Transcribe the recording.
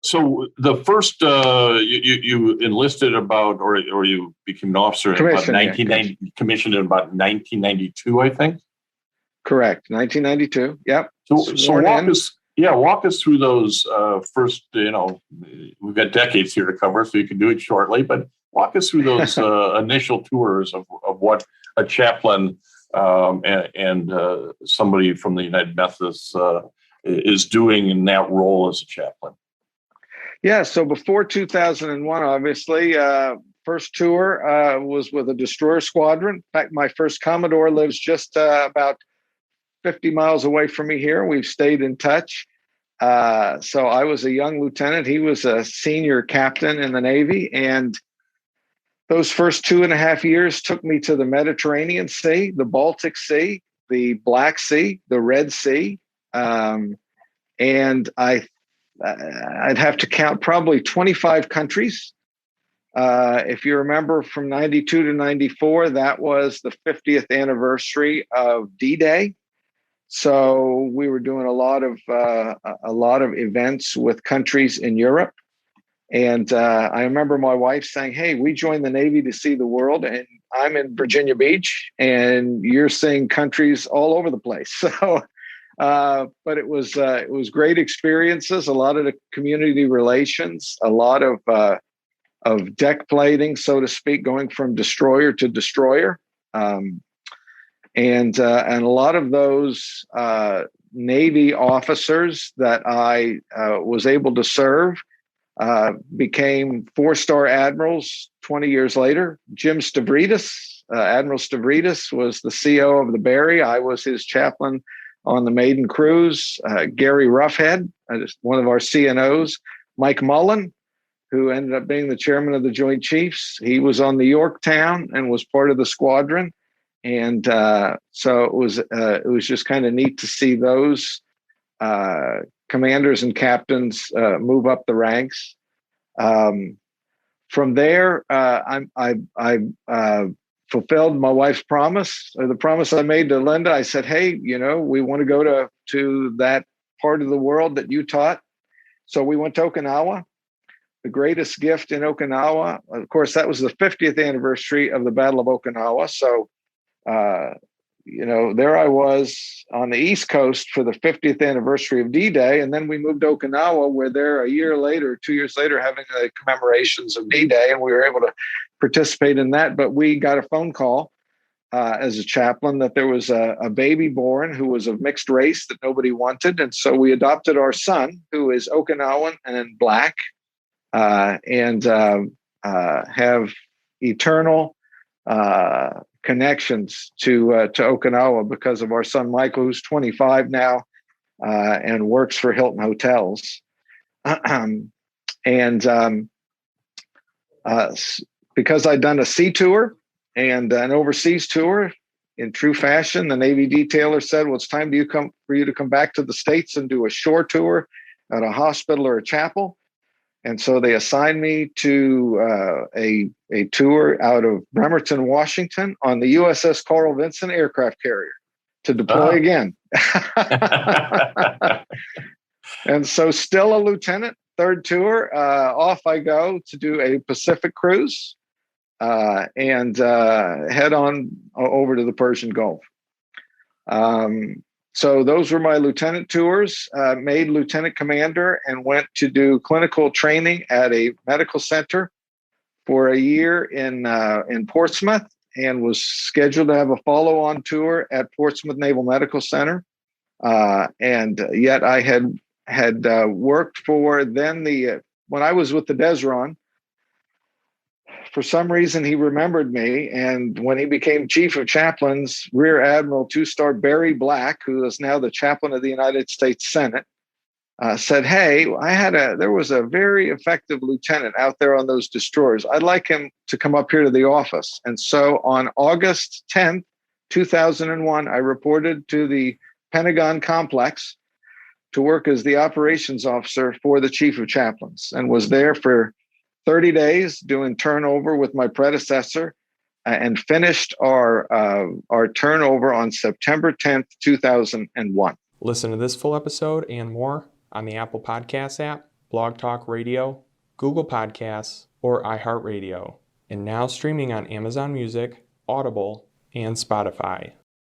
So the first you enlisted about, or you became an officer in about 1990, commissioned in about 1992, I think. Correct, 1992. Yep. So walk us through those first. We've got decades here to cover, so you can do it shortly. But walk us through those initial tours of what a chaplain and somebody from the United Methodists is doing in that role as a chaplain. Yeah, so before 2001, obviously, first tour was with a destroyer squadron. In fact, my first Commodore lives just about 50 miles away from me here. We've stayed in touch. So I was a young lieutenant. He was a senior captain in the Navy. And those first 2.5 years took me to the Mediterranean Sea, the Baltic Sea, the Black Sea, the Red Sea. And I'd have to count probably 25 countries. If you remember from 92 to 94, that was the 50th anniversary of D-Day. So we were doing a lot of events with countries in Europe. And I remember my wife saying, "Hey, we joined the Navy to see the world, and I'm in Virginia Beach, and you're seeing countries all over the place." So but it was great experiences, a lot of the community relations, a lot of deck plating, so to speak, going from destroyer to destroyer, and a lot of those Navy officers that I was able to serve became 4-star admirals 20 years later. Jim Stavridis, Admiral Stavridis, was the CO of the Barry. I was his chaplain on the maiden cruise. Gary Roughhead, one of our CNOs. Mike Mullen, who ended up being the chairman of the Joint Chiefs. He was on the Yorktown and was part of the squadron. And so it was just kind of neat to see those commanders and captains move up the ranks. From there, I fulfilled my wife's promise, or the promise I made to Linda. I said, "Hey, we want to go to that part of the world that you taught." So we went to Okinawa. The greatest gift in Okinawa, of course, that was the 50th anniversary of the Battle of Okinawa. So, there I was on the East Coast for the 50th anniversary of D-Day. And then we moved to Okinawa, where they're a year later, 2 years later, having the commemorations of D-Day. And we were able to participate in that. But we got a phone call as a chaplain that there was a baby born who was of mixed race that nobody wanted. And so we adopted our son, who is Okinawan and Black, and have eternal connections to Okinawa because of our son Michael, who's 25 now and works for Hilton Hotels. Because I'd done a sea tour and an overseas tour in true fashion, the Navy detailer said, "Well, it's time for you to come back to the States and do a shore tour at a hospital or a chapel." And so they assigned me to a tour out of Bremerton, Washington, on the USS Carl Vinson aircraft carrier to deploy again. And so still a lieutenant, third tour, off I go to do a Pacific cruise and head on over to the Persian Gulf. So those were my lieutenant tours, made lieutenant commander, and went to do clinical training at a medical center for a year in Portsmouth, and was scheduled to have a follow-on tour at Portsmouth Naval Medical Center. And yet I had worked for when I was with the Desron. For some reason, he remembered me, and when he became chief of chaplains, Rear Admiral 2-star Barry Black, who is now the chaplain of the United States Senate, said, "Hey, there was a very effective lieutenant out there on those destroyers. I'd like him to come up here to the office." And so on August 10th, 2001, I reported to the Pentagon complex to work as the operations officer for the chief of chaplains, and was there for 30 days doing turnover with my predecessor, and finished our turnover on September 10th, 2001. Listen to this full episode and more on the Apple Podcasts app, Blog Talk Radio, Google Podcasts, or iHeartRadio, and now streaming on Amazon Music, Audible, and Spotify.